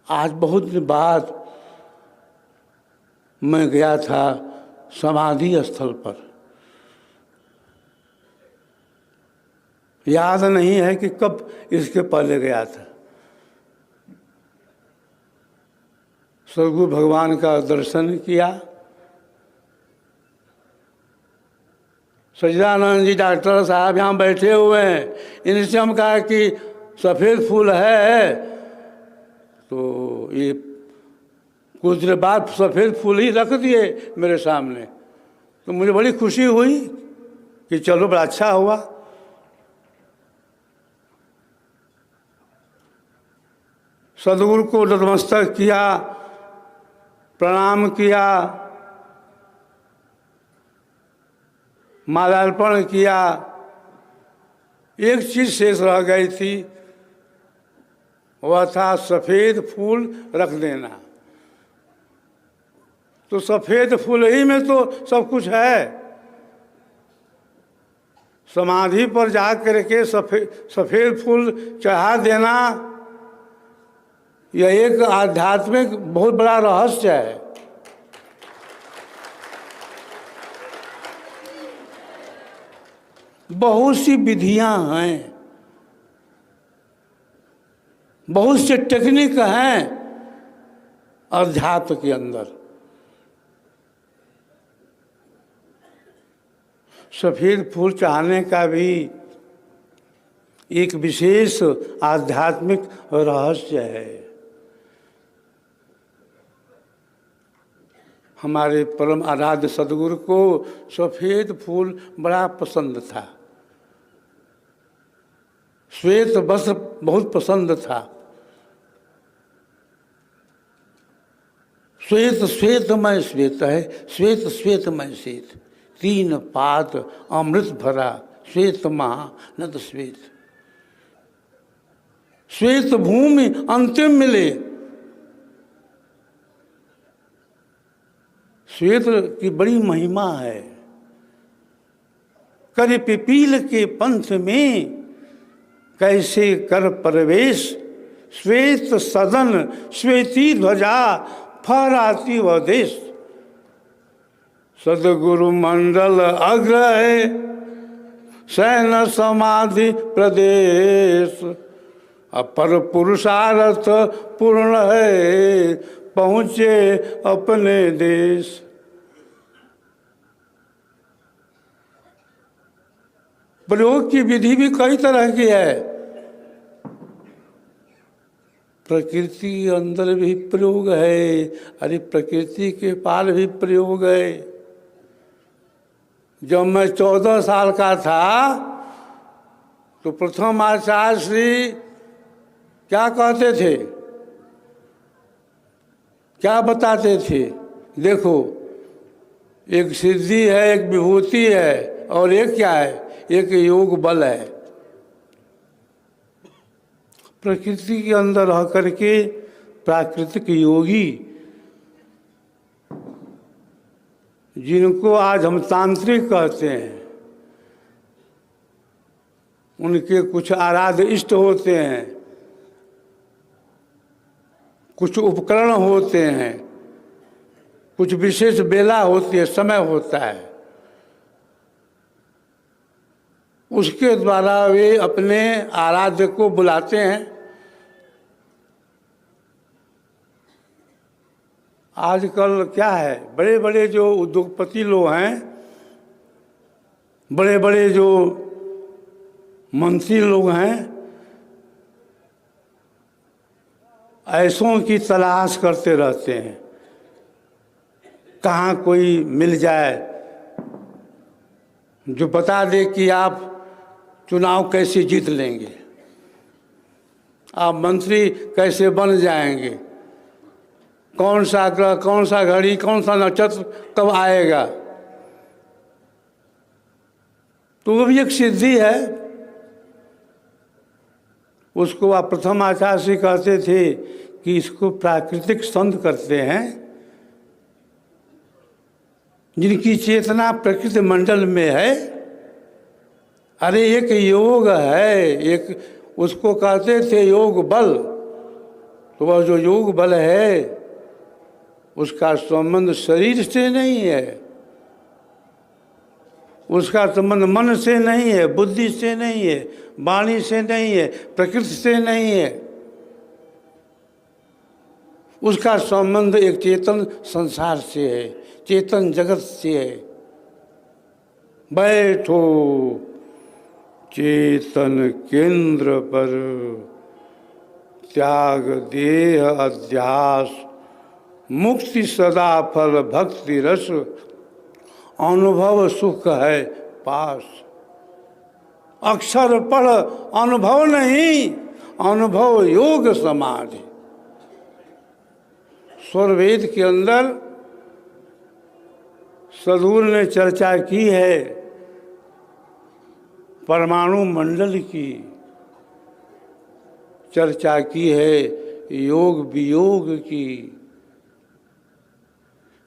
आज बहुत दिन बाद मैं गया था समाधि स्थल पर। याद नहीं है कि कब इसके पहले गया था। सदगुरु भगवान का दर्शन किया। सच्चिदानंद जी डॉक्टर साहब यहाँ बैठे हुए हैं, इनसे हम कहा कि सफ़ेद फूल है, तो ये कुछ देर बाद सफ़ेद फूल ही रख दिए मेरे सामने। तो मुझे बड़ी खुशी हुई कि चलो बड़ा अच्छा हुआ। सदगुरु को नतमस्तक किया, प्रणाम किया, माल्यार्पण किया। एक चीज़ शेष रह गई थी, वह था सफ़ेद फूल रख देना। तो सफ़ेद फूल ही में तो सब कुछ है। समाधि पर जा कर के सफ़ेद फूल चढ़ा देना, यह एक आध्यात्मिक बहुत बड़ा रहस्य है। बहुत सी विधियां हैं, बहुत से टेक्निक हैं अध्यात्म के अंदर। सफ़ेद फूल चढ़ाने का भी एक विशेष आध्यात्मिक रहस्य है। हमारे परम आराध्य सदगुरु को सफ़ेद फूल बड़ा पसंद था, श्वेत वस्त्र बहुत पसंद था। श्वेत श्वेतमय श्वेत है, श्वेत श्वेतमय श्वेत, तीन पात अमृत भरा, श्वेत महानद श्वेत। श्वेत भूमि अंतिम मिले। श्वेत की बड़ी महिमा है। कर पिपील के पंथ में कैसे कर प्रवेश, श्वेत सदन श्वेती ध्वजा फहराती वह देश। सदगुरु मंडल अग्र है, शयन समाधि प्रदेश। अपर पुरुषार्थ पूर्ण है, पहुँचे अपने देश। प्रयोग की विधि भी कई तरह की है। प्रकृति के अंदर भी प्रयोग है, अरे प्रकृति के पार भी प्रयोग है। जब मैं 14 साल का था तो प्रथम आचार्य श्री क्या कहते थे, क्या बताते थे? देखो, एक सिद्धि है, एक विभूति है, और एक क्या है? एक योग बल है। प्रकृति के अंदर रह करके प्राकृतिक योगी, जिनको आज हम तांत्रिक कहते हैं, उनके कुछ आराध्य इष्ट होते हैं, कुछ उपकरण होते हैं, कुछ विशेष बेला होती है, समय होता है। उसके द्वारा वे अपने आराध्य को बुलाते हैं। आजकल क्या है, बड़े बड़े जो उद्योगपति लोग हैं, बड़े बड़े जो मंत्री लोग हैं, ऐसों की तलाश करते रहते हैं, कहाँ कोई मिल जाए जो बता दे कि आप चुनाव कैसे जीत लेंगे, आप मंत्री कैसे बन जाएंगे, कौन सा ग्रह, कौन सा घड़ी, कौन सा नक्षत्र कब आएगा। तो वो भी एक सिद्धि है। उसको आप प्रथम आचार्य से कहते थे कि इसको प्राकृतिक संत करते हैं, जिनकी चेतना प्रकृति मंडल में है। अरे एक योग है, एक उसको कहते थे योग बल। तो वह जो योग बल है उसका संबंध शरीर से नहीं है, उसका संबंध मन से नहीं है, बुद्धि से नहीं है, वाणी से नहीं है, प्रकृति से नहीं है। उसका संबंध एक चेतन संसार से है, चेतन जगत से है। बैठो चेतन केंद्र पर, त्याग देह अध्यास, मुक्ति सदा फल भक्ति रस, अनुभव सुख है पास। अक्षर पढ़ अनुभव नहीं, अनुभव योग समाधि। स्वरवेद के अंदर सद्गुरु ने चर्चा की है परमाणु मंडल की, चर्चा की है योग वियोग की,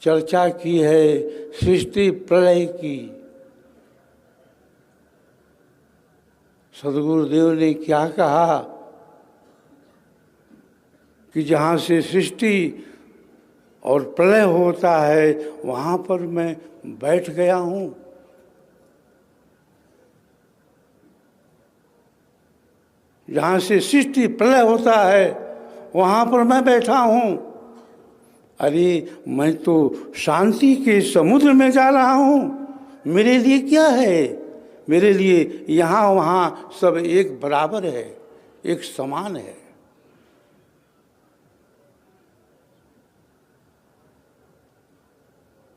चर्चा की है सृष्टि प्रलय की। सद्गुरुदेव ने क्या कहा कि जहाँ से सृष्टि और प्रलय होता है वहाँ पर मैं बैठ गया हूँ। जहाँ से सृष्टि प्रलय होता है वहाँ पर मैं बैठा हूँ। अरे मैं तो शांति के समुद्र में जा रहा हूँ। मेरे लिए क्या है? मेरे लिए यहाँ वहाँ सब एक बराबर है, एक समान है।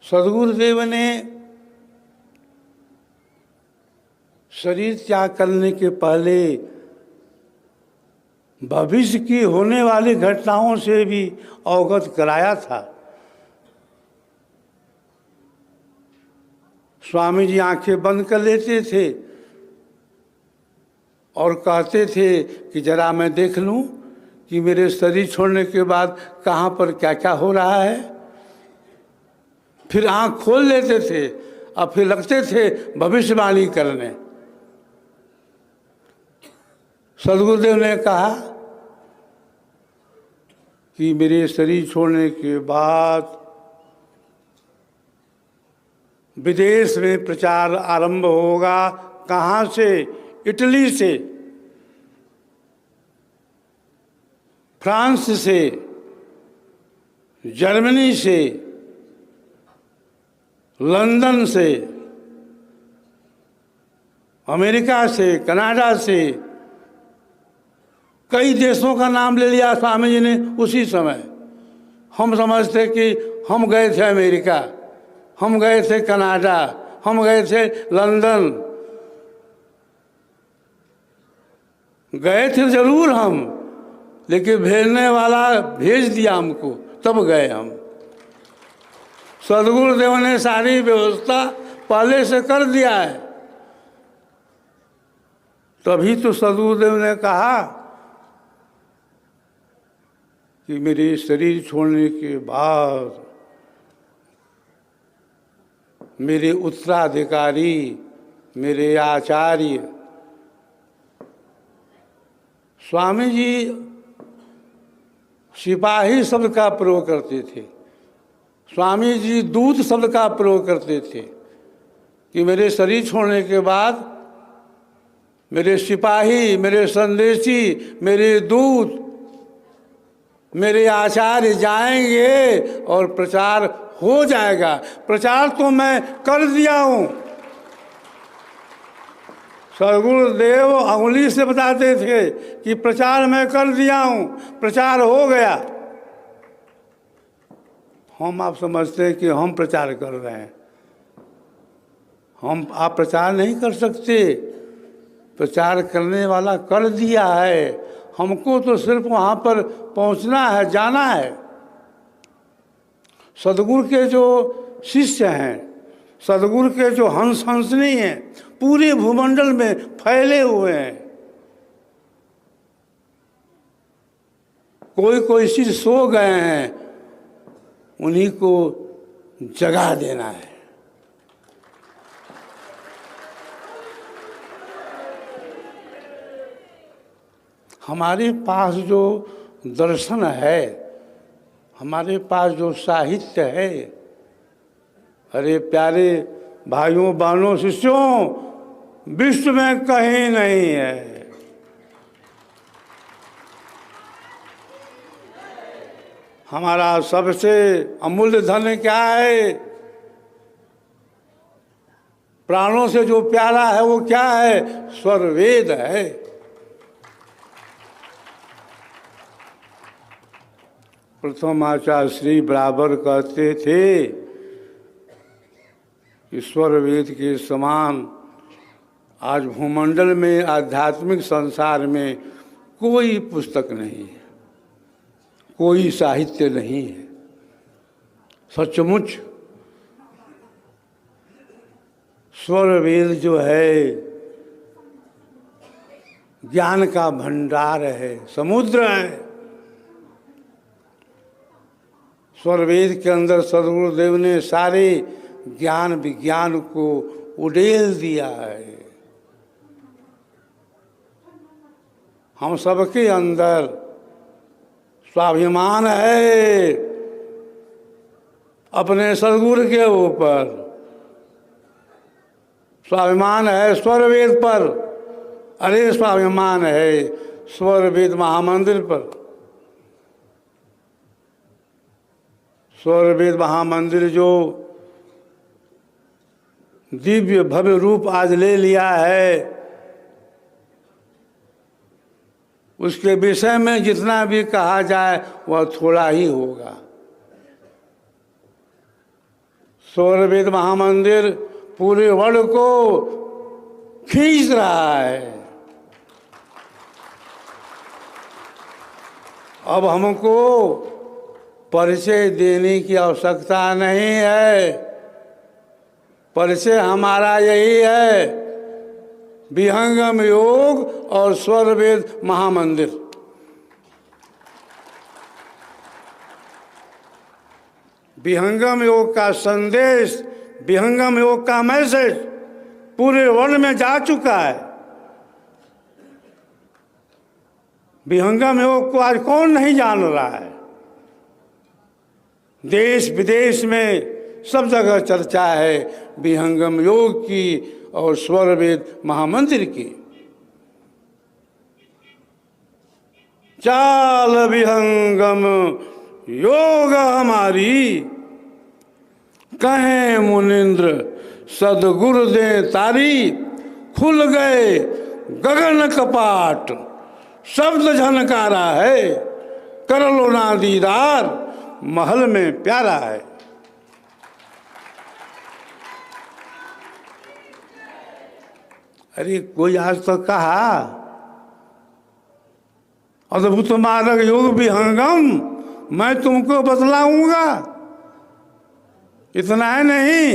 सद्गुरुदेव ने शरीर त्याग करने के पहले भविष्य की होने वाली घटनाओं से भी अवगत कराया था। स्वामी जी आंखें बंद कर लेते थे और कहते थे कि जरा मैं देख लूं कि मेरे शरीर छोड़ने के बाद कहाँ पर क्या क्या हो रहा है। फिर आंख खोल लेते थे और फिर लगते थे भविष्यवाणी करने। सद्गुरुदेव ने कहा कि मेरे शरीर छोड़ने के बाद विदेश में प्रचार आरंभ होगा। कहाँ से? इटली से, फ्रांस से, जर्मनी से, लंदन से, अमेरिका से, कनाडा से, कई देशों का नाम ले लिया स्वामी जी ने उसी समय। हम समझते कि हम गए थे अमेरिका, हम गए थे कनाडा, हम गए थे लंदन। गए थे जरूर हम, लेकिन भेजने वाला भेज दिया हमको, तब गए हम। सद्गुरुदेव ने सारी व्यवस्था पहले से कर दिया है। तभी तो सद्गुरुदेव ने कहा कि मेरे शरीर छोड़ने के बाद मेरे उत्तराधिकारी, मेरे आचार्य स्वामी जी सिपाही शब्द का प्रयोग करते थे, स्वामी जी दूत शब्द का प्रयोग करते थे कि मेरे शरीर छोड़ने के बाद मेरे सिपाही, मेरे संदेशी, मेरे दूत, मेरे आचार्य जाएंगे और प्रचार हो जाएगा। प्रचार तो मैं कर दिया हूँ। सद्गुरुदेव अंगुली से बताते थे कि प्रचार मैं कर दिया हूँ, प्रचार हो गया। हम आप समझते हैं कि हम प्रचार कर रहे हैं। आप प्रचार नहीं कर सकते, प्रचार करने वाला कर दिया है। हमको तो सिर्फ वहाँ पर पहुँचना है, जाना है। सद्गुरु के जो शिष्य हैं, सद्गुरु के जो हंस हंसनी हैं, पूरे भूमंडल में फैले हुए हैं। कोई कोई शिष्य सो गए हैं, उन्हीं को जगा देना है। हमारे पास जो दर्शन है, हमारे पास जो साहित्य है, अरे प्यारे भाइयों बहनों शिष्यों, विश्व में कहीं नहीं है। हमारा सबसे अमूल्य धन क्या है? प्राणों से जो प्यारा है वो क्या है? स्वर वेद है। प्रथम आचार्य श्री बराबर कहते थे, ईश्वर वेद के समान आज भूमंडल में, आध्यात्मिक संसार में कोई पुस्तक नहीं है, कोई साहित्य नहीं है। सचमुच स्वर वेद जो है ज्ञान का भंडार है, समुद्र है। स्वर वेद के अंदर सद्गुरुदेव ने सारे ज्ञान विज्ञान को उड़ेल दिया है। हम सबके अंदर स्वाभिमान है अपने सद्गुरु के ऊपर, स्वाभिमान है स्वर वेद पर, अरे स्वाभिमान है स्वर वेद महामंदिर पर। स्वर वेद महामंदिर जो दिव्य भव्य रूप आज ले लिया है, उसके विषय में जितना भी कहा जाए वह थोड़ा ही होगा। स्वर वेद महामंदिर पूरे वर्ल्ड को खींच रहा है। अब हमको परिचय देने की आवश्यकता नहीं है। परिचय हमारा यही है, विहंगम योग और स्वर वेद महामंदिर। विहंगम योग का संदेश, विहंगम योग का मैसेज पूरे वर्ल्ड में जा चुका है। विहंगम योग को आज कौन नहीं जान रहा है? देश विदेश में सब जगह चर्चा है विहंगम योग की और स्वर वेद महामंदिर की। चाल विहंगम योग हमारी, कहें मुनिंद्र सदगुरु दे तारी। खुल गए गगन कपाट, शब्द झनकारा है, कर लो ना दीदार, महल में प्यारा है। अरे कोई आज तक कहा अद्भुत मार्ग योग विहंगम मैं तुमको बतलाऊंगा? इतना है नहीं,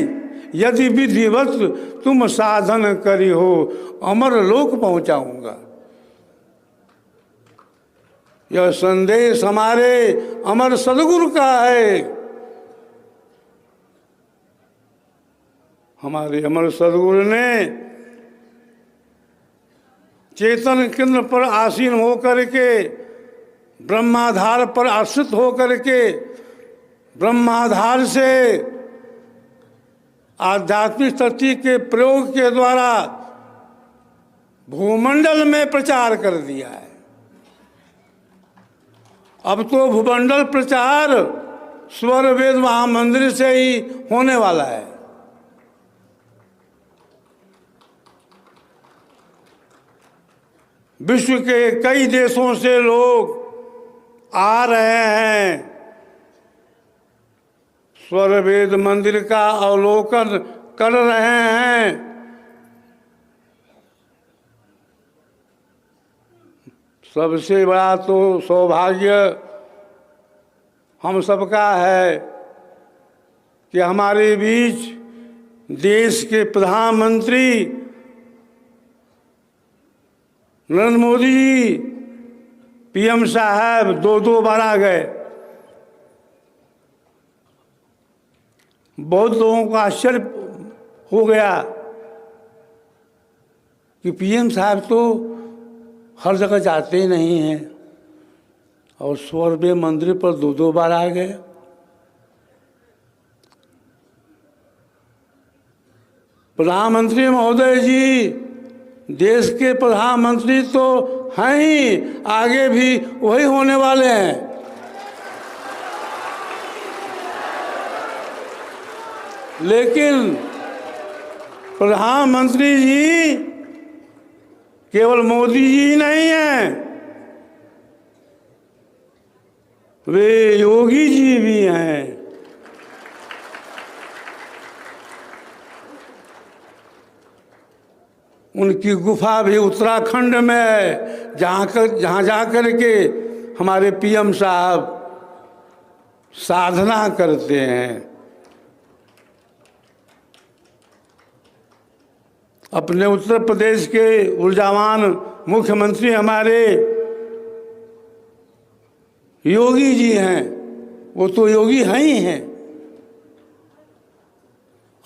यदि विधिवत तुम साधन करी हो अमर लोक पहुंचाऊंगा। यह संदेश हमारे अमर सदगुरु का है। हमारे अमर सदगुरु ने चेतन केंद्र पर आसीन होकर के, ब्रह्माधार पर आश्रित होकर के, ब्रह्माधार से आध्यात्मिक शक्ति के प्रयोग के द्वारा भूमंडल में प्रचार कर दिया है। अब तो भूमंडल प्रचार स्वर वेद महामंदिर से ही होने वाला है। विश्व के कई देशों से लोग आ रहे हैं, स्वर वेद मंदिर का अवलोकन कर रहे हैं। सबसे बड़ा तो सौभाग्य हम सबका है कि हमारे बीच देश के प्रधानमंत्री नरेंद्र मोदी जी, पीएम साहब दो बार आ गए। बहुत लोगों को आश्चर्य हो गया कि पीएम साहब तो हर जगह जाते ही नहीं हैं, और 100 रुपये मंदिर पर 2-2 बार आ गए। प्रधानमंत्री महोदय जी देश के प्रधानमंत्री तो हैं ही, आगे भी वही होने वाले हैं। लेकिन प्रधानमंत्री जी केवल मोदी जी नहीं हैं, वे योगी जी भी हैं। उनकी गुफा भी उत्तराखंड में है, जहाँ जा कर के हमारे पीएम साहब साधना करते हैं। अपने उत्तर प्रदेश के ऊर्जावान मुख्यमंत्री हमारे योगी जी हैं, वो तो योगी हैं ही हैं।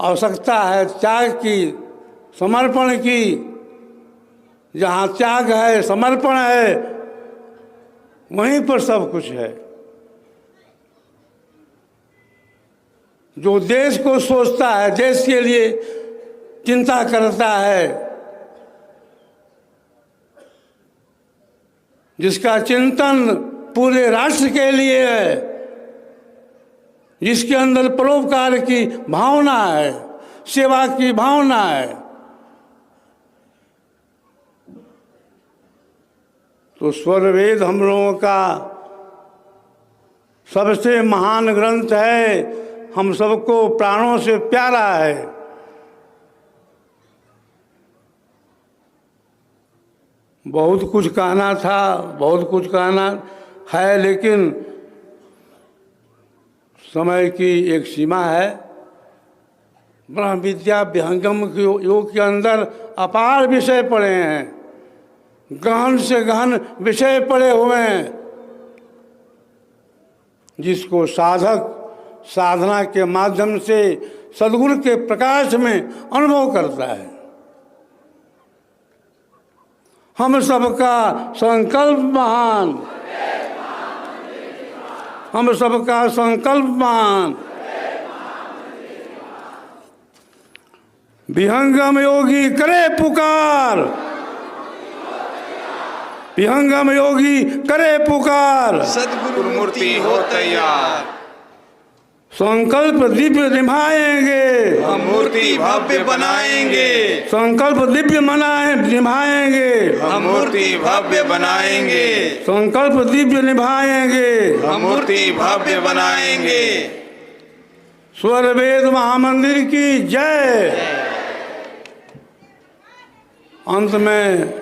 आवश्यकता है त्याग की, समर्पण की। जहाँ त्याग है, समर्पण है, वहीं पर सब कुछ है। जो देश को सोचता है, देश के लिए चिंता करता है, जिसका चिंतन पूरे राष्ट्र के लिए है, जिसके अंदर परोपकार की भावना है, सेवा की भावना है, तो स्वरवेद हम लोगों का सबसे महान ग्रंथ है, हम सबको प्राणों से प्यारा है। बहुत कुछ कहना था, बहुत कुछ कहना है, लेकिन समय की एक सीमा है। ब्रह्म विद्या विहंगम योग के अंदर अपार विषय पड़े हैं, गहन से गहन विषय पड़े हुए हैं, जिसको साधक साधना के माध्यम से सद्गुरु के प्रकाश में अनुभव करता है। हम सबका संकल्प महान, हम सबका संकल्प महान। विहंगम योगी करे पुकार, विहंगम योगी करे पुकार, सद्गुरु मूर्ति हो तैयार। संकल्प दिव्य निभाएंगे, हम मूर्ति भव्य बनाएंगे। संकल्प दिव्य निभाएंगे, हम मूर्ति भव्य बनाएंगे। संकल्प दिव्य निभाएंगे, हम मूर्ति भव्य बनाएंगे। स्वरवेद महामंदिर की जय। अंत में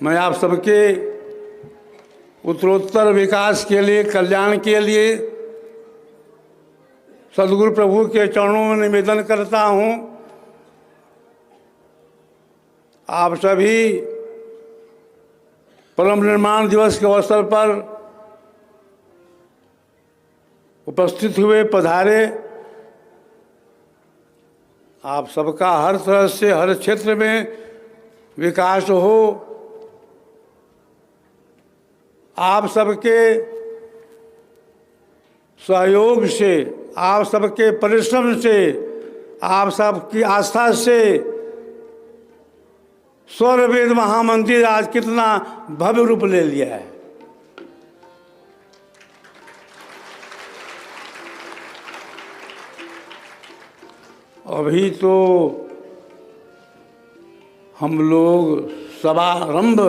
मैं आप सबके उत्तरोत्तर विकास के लिए, कल्याण के लिए सद्गुरु प्रभु के चरणों में निवेदन करता हूँ। आप सभी परम निर्माण दिवस के अवसर पर उपस्थित हुए, पधारे। आप सबका हर तरह से, हर क्षेत्र में विकास हो। आप सबके सहयोग से, आप सबके परिश्रम से, आप सबकी आस्था से स्वरवेद महामंदिर आज कितना भव्य रूप ले लिया है। अभी तो हम लोग समारंभ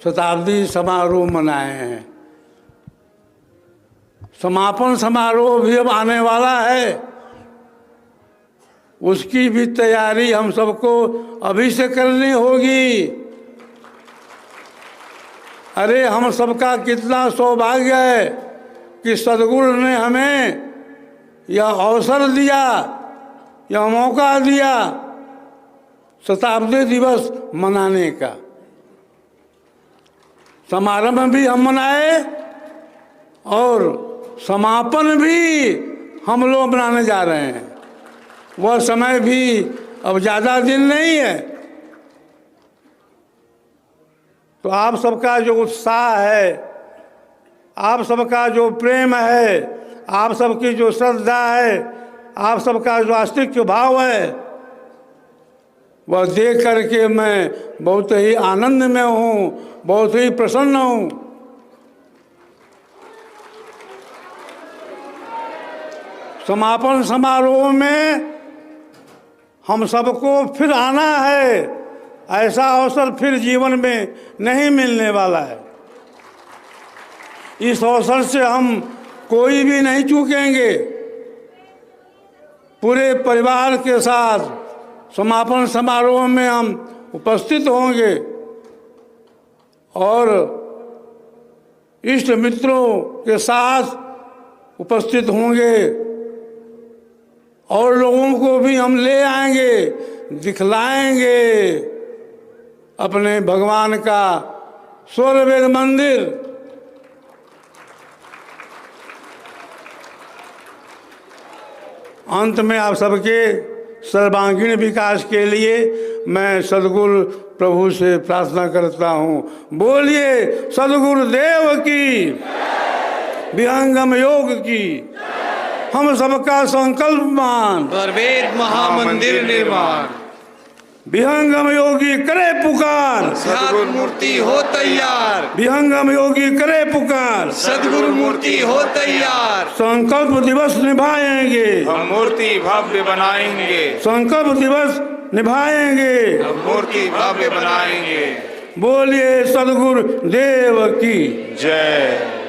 शताब्दी समारोह मनाए हैं, समापन समारोह भी अब आने वाला है। उसकी भी तैयारी हम सबको अभी से करनी होगी। अरे हम सबका कितना सौभाग्य है कि सद्गुरु ने हमें यह अवसर दिया, यह मौका दिया शताब्दी दिवस मनाने का। समारंभ भी हम मनाए और समापन भी हम लोग मनाने जा रहे हैं। वह समय भी अब ज़्यादा दिन नहीं है। तो आप सबका जो उत्साह है, आप सबका जो प्रेम है, आप सबकी जो श्रद्धा है, आप सबका जो आस्तिक भाव है, वह देख करके मैं बहुत ही आनंद में हूँ, बहुत ही प्रसन्न हूँ। समापन समारोह में हम सबको फिर आना है, ऐसा अवसर फिर जीवन में नहीं मिलने वाला है। इस अवसर से हम कोई भी नहीं चूकेंगे। पूरे परिवार के साथ समापन समारोह में हम उपस्थित होंगे और इष्ट मित्रों के साथ उपस्थित होंगे और लोगों को भी हम ले आएंगे, दिखलाएंगे अपने भगवान का स्वर्गवेद मंदिर। अंत में आप सबके सर्वांगीण विकास के लिए मैं सद्गुरु प्रभु से प्रार्थना करता हूँ। बोलिए सद्गुरुदेव की, विहंगम योग की। हम सबका संकल्प मान, सर्ववेद महामंदिर निर्माण। विहंगम योगी करे पुकार, सद्गुरु मूर्ति हो तैयार। विहंगम योगी करे पुकार, सद्गुरु मूर्ति हो तैयार। संकल्प दिवस निभाएंगे, हम मूर्ति भव्य बनाएंगे। संकल्प दिवस निभाएंगे, हम मूर्ति भव्य बनाएंगे। बोलिए सद्गुरु देव की जय।